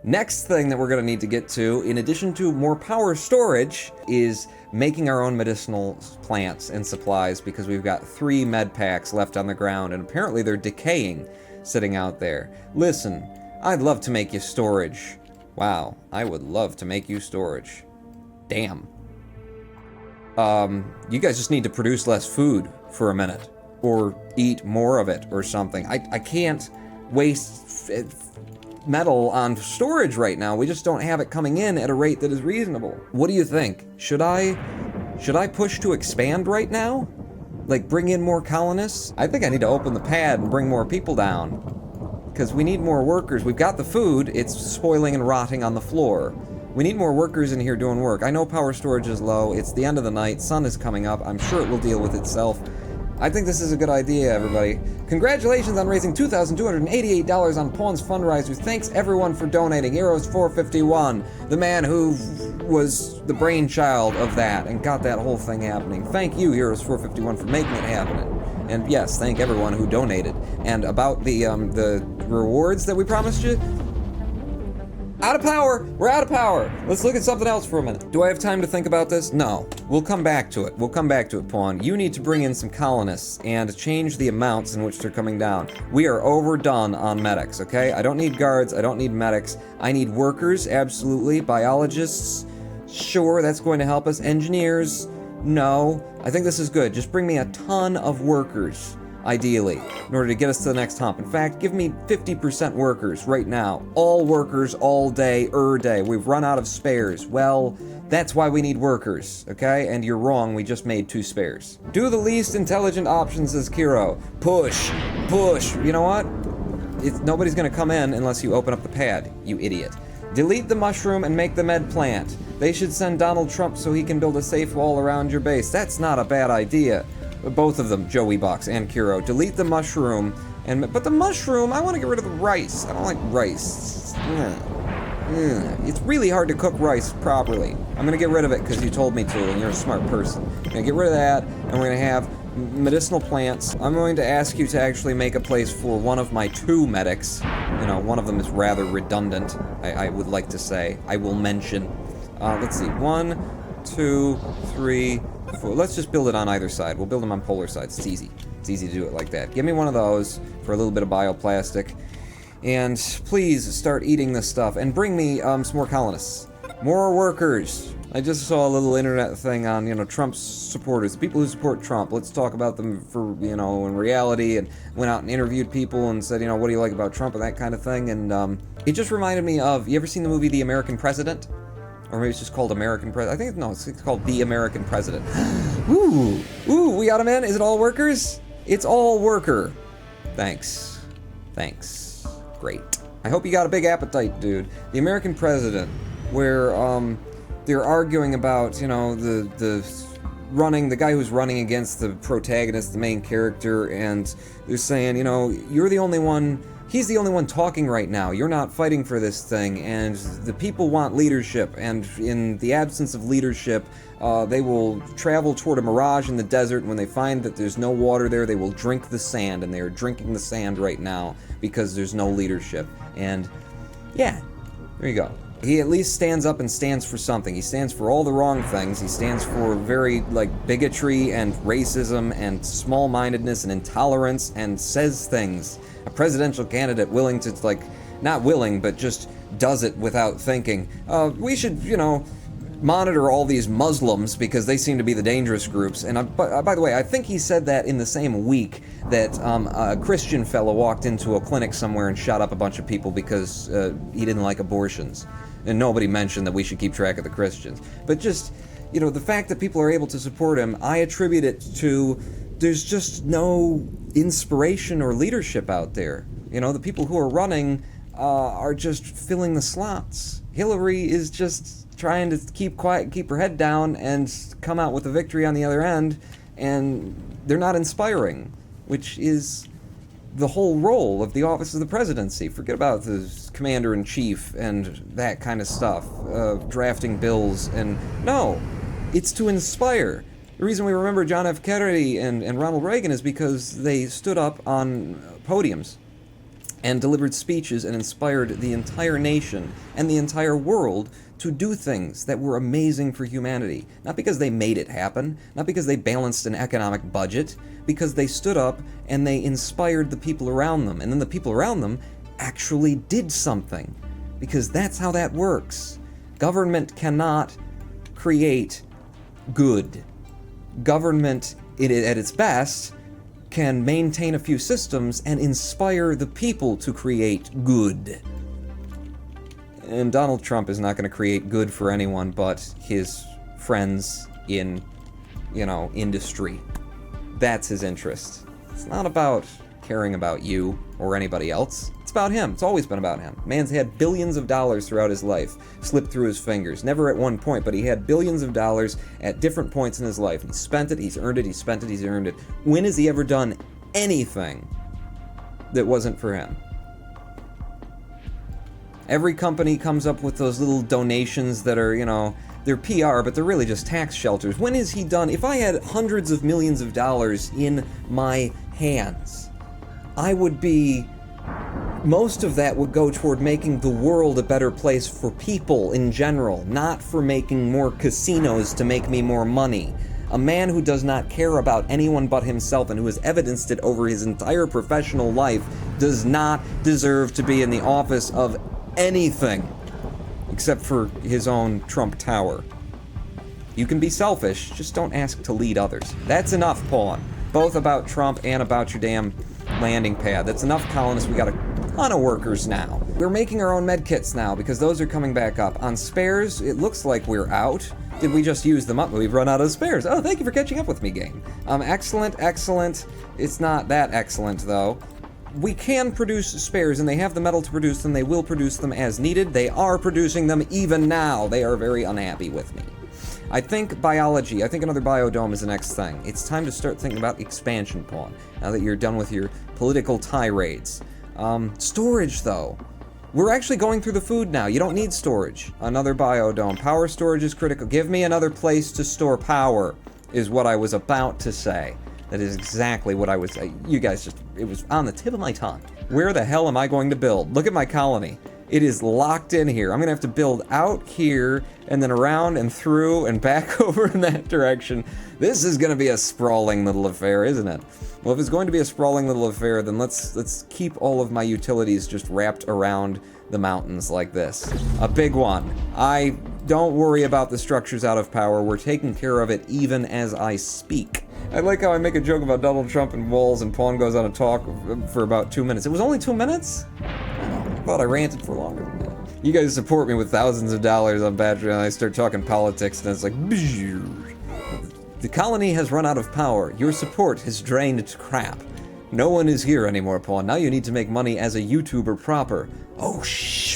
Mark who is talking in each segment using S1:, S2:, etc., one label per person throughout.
S1: Next thing that we're going to need to get to, in addition to more power storage, is making our own medicinal plants and supplies, because we've got 3 med packs left on the ground, and apparently they're decaying sitting out there. Listen, I'd love to make you storage. Wow, I would love to make you storage. Damn. You guys just need to produce less food for a minute, or eat more of it or something. I can't waste metal on storage right now. We just don't have it coming in at a rate that is reasonable. What do you think? Should I push to expand right now? Like bring in more colonists? I think I need to open the pad and bring more people down, because we need more workers. We've got the food, it's spoiling and rotting on the floor. We need more workers in here doing work. I know power storage is low, it's the end of the night, sun is coming up, I'm sure it will deal with itself. I think this is a good idea, everybody. Congratulations on raising $2,288 on Pawn's fundraisers. Thanks everyone for donating. Heroes451, the man who was the brainchild of that and got that whole thing happening. Thank you, Heroes451, for making it happen. And yes, thank everyone who donated. And about the rewards that we promised you, out of power! We're out of power! Let's look at something else for a minute. Do I have time to think about this? No. We'll come back to it. We'll come back to it, Pawn. You need to bring in some colonists and change the amounts in which they're coming down. We are overdone on medics, okay? I don't need guards, I don't need medics. I need workers, absolutely. Biologists, sure, that's going to help us. Engineers, no. I think this is good. Just bring me a ton of workers, ideally, in order to get us to the next hump. In fact, give me 50% workers right now. All workers, all day, day. We've run out of spares. Well, that's why we need workers, okay? And you're wrong, we just made 2 spares. Do the least intelligent options, says Kiro. Push, push. You know what? Nobody's gonna come in unless you open up the pad, you idiot. Delete the mushroom and make the med plant. They should send Donald Trump so he can build a safe wall around your base. That's not a bad idea. Both of them, Joey Box and Kiro. Delete the mushroom, but the mushroom, I want to get rid of the rice. I don't like rice. It's really hard to cook rice properly. I'm gonna get rid of it because you told me to, and you're a smart person. I'm gonna get rid of that, and we're gonna have medicinal plants. I'm going to ask you to actually make a place for one of my 2 medics. You know, one of them is rather redundant, I would like to say. I will mention. Let's see, 1, 2, 3, 4. Let's just build it on either side. We'll build them on polar sides. It's easy. It's easy to do it like that. Give me one of those for a little bit of bioplastic. And please start eating this stuff. And bring me some more colonists. More workers. I just saw a little internet thing on, Trump's supporters. People who support Trump. Let's talk about them for, in reality. And went out and interviewed people and said, what do you like about Trump and that kind of thing. And it just reminded me of, you ever seen the movie The American President? Or maybe it's just called American President. I think, no, it's called The American President. Ooh, we got him in. Is it all workers? It's all worker. Thanks. Great. I hope you got a big appetite, dude. The American President, where they're arguing about, the guy who's running against the protagonist, the main character, and they're saying, you're the only one. He's the only one talking right now. You're not fighting for this thing, and the people want leadership, and in the absence of leadership, they will travel toward a mirage in the desert, and when they find that there's no water there, they will drink the sand, and they are drinking the sand right now because there's no leadership. And yeah, there you go. He at least stands up and stands for something. He stands for all the wrong things. He stands for very, bigotry and racism and small-mindedness and intolerance, and says things. A presidential candidate willing to, not willing, but just does it without thinking. We should, monitor all these Muslims because they seem to be the dangerous groups. And by the way, I think he said that in the same week that a Christian fellow walked into a clinic somewhere and shot up a bunch of people because he didn't like abortions. And nobody mentioned that we should keep track of the Christians. But just, the fact that people are able to support him, I attribute it to there's just no inspiration or leadership out there. The people who are running are just filling the slots. Hillary is just trying to keep quiet, keep her head down, and come out with a victory on the other end, and they're not inspiring, which is the whole role of the office of the presidency. Forget about the commander-in-chief and that kind of stuff, drafting bills, and no, it's to inspire. The reason we remember John F. Kennedy and Ronald Reagan is because they stood up on podiums and delivered speeches and inspired the entire nation and the entire world to do things that were amazing for humanity. Not because they made it happen, not because they balanced an economic budget, because they stood up and they inspired the people around them, and then the people around them actually did something. Because that's how that works. Government cannot create good. Government, at its best, can maintain a few systems and inspire the people to create good. And Donald Trump is not going to create good for anyone but his friends in, industry. That's his interest. It's not about caring about you or anybody else. It's about him. It's always been about him. Man's had billions of dollars throughout his life slip through his fingers. Never at one point, but he had billions of dollars at different points in his life. He spent it, he's earned it, he spent it, he's earned it. When has he ever done anything that wasn't for him? Every company comes up with those little donations that are, they're PR, but they're really just tax shelters. When is he done? If I had hundreds of millions of dollars in my hands, most of that would go toward making the world a better place for people in general, not for making more casinos to make me more money. A man who does not care about anyone but himself and who has evidenced it over his entire professional life does not deserve to be in the office of anything except for his own Trump Tower. You can be selfish, just don't ask to lead others. That's enough, Pawn. Both about Trump and about your damn landing pad. That's enough, colonists. We got a ton of workers now. We're making our own med kits now because those are coming back up. On spares, it looks like we're out. Did we just use them up? We've run out of spares. Oh, thank you for catching up with me, game. Excellent. It's not that excellent, though. We can produce spares, and they have the metal to produce them. They will produce them as needed. They are producing them even now. They are very unhappy with me. I think biology, I think another biodome is the next thing. It's time to start thinking about expansion, Pawn, now that you're done with your political tirades. Storage, though. We're actually going through the food now. You don't need storage. Another biodome. Power storage is critical. Give me another place to store power, is what I was about to say. That is exactly what I was... you guys just... it was on the tip of my tongue. Where the hell am I going to build? Look at my colony. It is locked in here. I'm going to have to build out here, and then around and through and back over in that direction. This is going to be a sprawling little affair, isn't it? Well, if it's going to be a sprawling little affair, then let's keep all of my utilities just wrapped around the mountains like this. A big one. Don't worry about the structures out of power. We're taking care of it even as I speak. I like how I make a joke about Donald Trump and walls, and Pawn goes on a talk for about 2 minutes. It was only 2 minutes? I thought I ranted for longer than that. You guys support me with thousands of dollars on Patreon, and I start talking politics, and it's like... The colony has run out of power. Your support has drained to crap. No one is here anymore, Pawn. Now you need to make money as a YouTuber proper. Oh,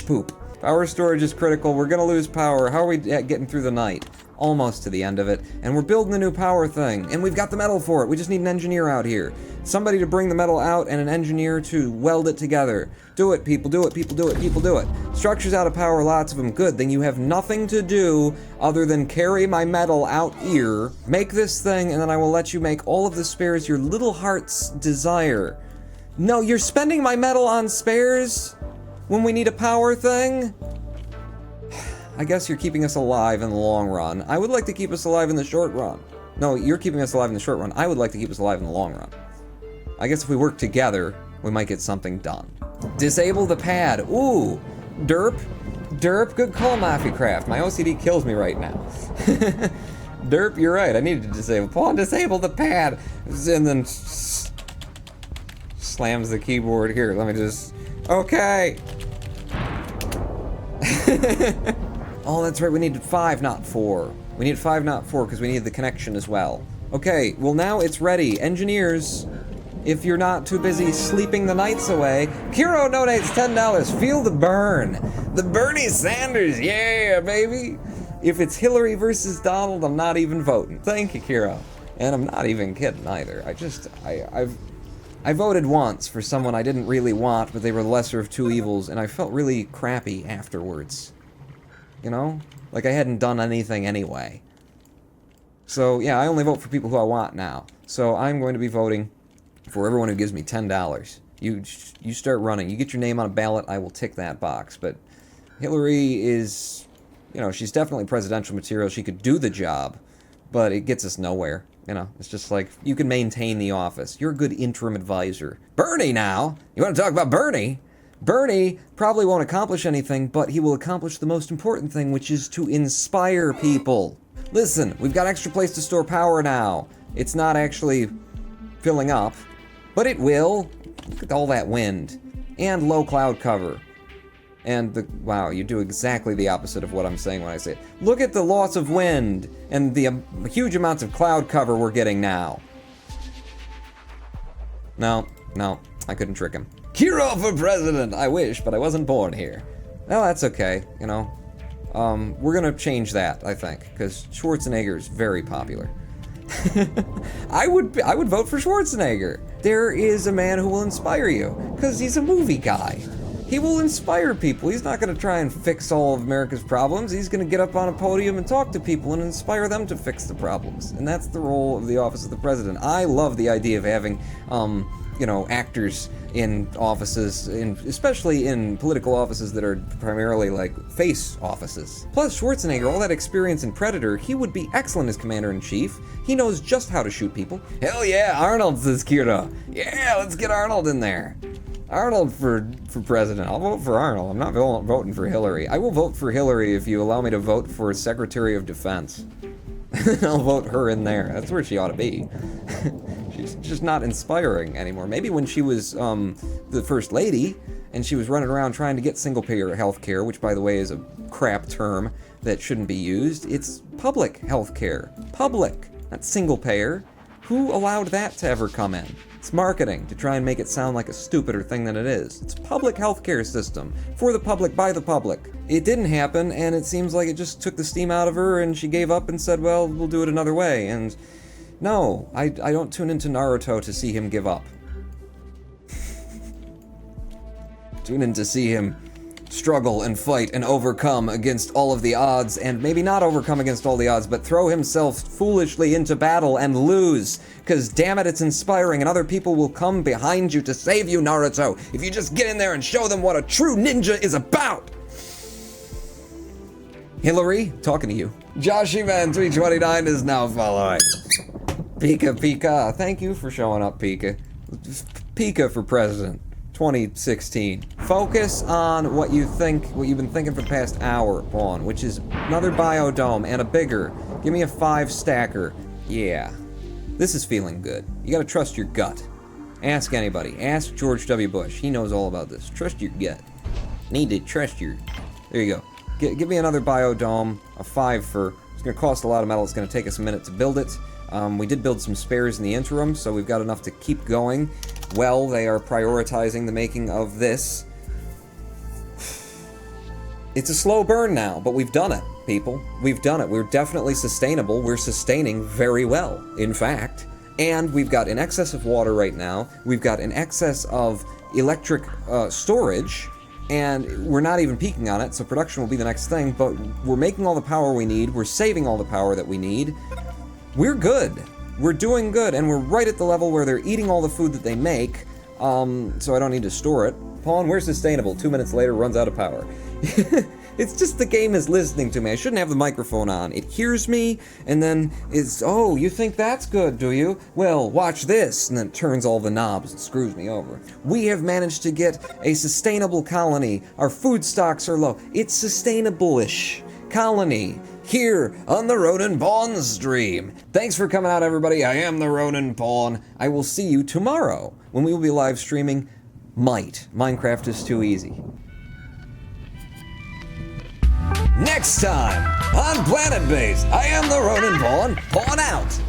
S1: poop. Power storage is critical. We're gonna lose power. How are we getting through the night? Almost to the end of it. And we're building a new power thing. And we've got the metal for it. We just need an engineer out here. Somebody to bring the metal out and an engineer to weld it together. Do it, people. Do it, people. Do it, people. Do it. Structures out of power, lots of them. Good. Then you have nothing to do other than carry my metal out here, make this thing, and then I will let you make all of the spares your little heart's desire. No, you're spending my metal on spares when we need a power thing? I guess you're keeping us alive in the long run. I would like to keep us alive in the short run. No, you're keeping us alive in the short run. I would like to keep us alive in the long run. I guess if we work together, we might get something done. Disable the pad. Ooh, derp. Derp, good call, Mafia My OCD kills me right now. Derp, you're right. I needed to disable. Pawn, disable the pad. And then slams the keyboard here. Let me just... Okay. Oh, that's right, we needed 5, not 4. We needed 5, not 4, because we needed the connection as well. Okay, well now it's ready. Engineers, if you're not too busy sleeping the nights away, Kiro donates $10. Feel the burn. The Bernie Sanders, yeah, baby. If it's Hillary versus Donald, I'm not even voting. Thank you, Kiro. And I'm not even kidding either. I voted once for someone I didn't really want, but they were the lesser of two evils, and I felt really crappy afterwards. You know? Like I hadn't done anything anyway. So, yeah, I only vote for people who I want now. So I'm going to be voting for everyone who gives me $10. You start running. You get your name on a ballot, I will tick that box. But Hillary is, you know, she's definitely presidential material. She could do the job, but it gets us nowhere. You know, it's just like, you can maintain the office. You're a good interim advisor. Bernie now! You want to talk about Bernie? Bernie probably won't accomplish anything, but he will accomplish the most important thing, which is to inspire people. Listen, we've got extra place to store power now. It's not actually filling up, but it will. Look at all that wind. And low cloud cover. And wow, you do exactly the opposite of what I'm saying when I say it. Look at the loss of wind and the huge amounts of cloud cover we're getting now. No, I couldn't trick him. Kiro for president! I wish, but I wasn't born here. Well, that's okay, you know. We're gonna change that, I think, because Schwarzenegger is very popular. I would vote for Schwarzenegger. There is a man who will inspire you, because he's a movie guy. He will inspire people. He's not going to try and fix all of America's problems. He's going to get up on a podium and talk to people and inspire them to fix the problems. And that's the role of the office of the president. I love the idea of having, you know, actors in offices, especially in political offices that are primarily like face offices. Plus, Schwarzenegger, all that experience in Predator, he would be excellent as commander-in-chief. He knows just how to shoot people. Hell yeah, Arnold, says Kira. Yeah, let's get Arnold in there. Arnold for president. I'll vote for Arnold. I'm not voting for Hillary. I will vote for Hillary if you allow me to vote for Secretary of Defense. I'll vote her in there. That's where she ought to be. She's just not inspiring anymore. Maybe when she was the First Lady and she was running around trying to get single-payer health care, which, by the way, is a crap term that shouldn't be used. It's public health care. Public, not single-payer. Who allowed that to ever come in? It's marketing to try and make it sound like a stupider thing than it is. It's a public healthcare system. For the public, by the public. It didn't happen, and it seems like it just took the steam out of her, and she gave up and said, well, we'll do it another way. And no, I don't tune into Naruto to see him give up. Tune in to see him struggle and fight and overcome against all of the odds, and maybe not overcome against all the odds, but throw himself foolishly into battle and lose, because damn it, it's inspiring, and other people will come behind you to save you, Naruto, if you just get in there and show them what a true ninja is about. Hillary, talking to you. Joshyman329 is now following. Pika, thank you for showing up, Pika. Pika for president. 2016. Focus on what you've been thinking for the past hour, Pawn, which is another biodome and a bigger. Give me a 5-stacker. Yeah. This is feeling good. You gotta trust your gut. Ask anybody. Ask George W. Bush. He knows all about this. Trust your gut. Need to trust your... There you go. Give me another biodome. A 5 for... It's gonna cost a lot of metal. It's gonna take us a minute to build it. We did build some spares in the interim, so we've got enough to keep going. Well, they are prioritizing the making of this. It's a slow burn now, but we've done it, people. We've done it. We're definitely sustainable. We're sustaining very well, in fact. And we've got an excess of water right now. We've got an excess of electric storage, and we're not even peaking on it, so production will be the next thing, but we're making all the power we need. We're saving all the power that we need. We're good. We're doing good, and we're right at the level where they're eating all the food that they make, so I don't need to store it. Pawn, we're sustainable. 2 minutes later, runs out of power. It's just the game is listening to me. I shouldn't have the microphone on. It hears me, and then it's, oh, you think that's good, do you? Well, watch this, and then it turns all the knobs and screws me over. We have managed to get a sustainable colony. Our food stocks are low. It's sustainable-ish colony. Here on the Roninpawn stream. Thanks for coming out, everybody. I am the Roninpawn. I will see you tomorrow when we will be live streaming Minecraft is Too Easy. Next time on Planetbase, I am the Roninpawn. Pawn out.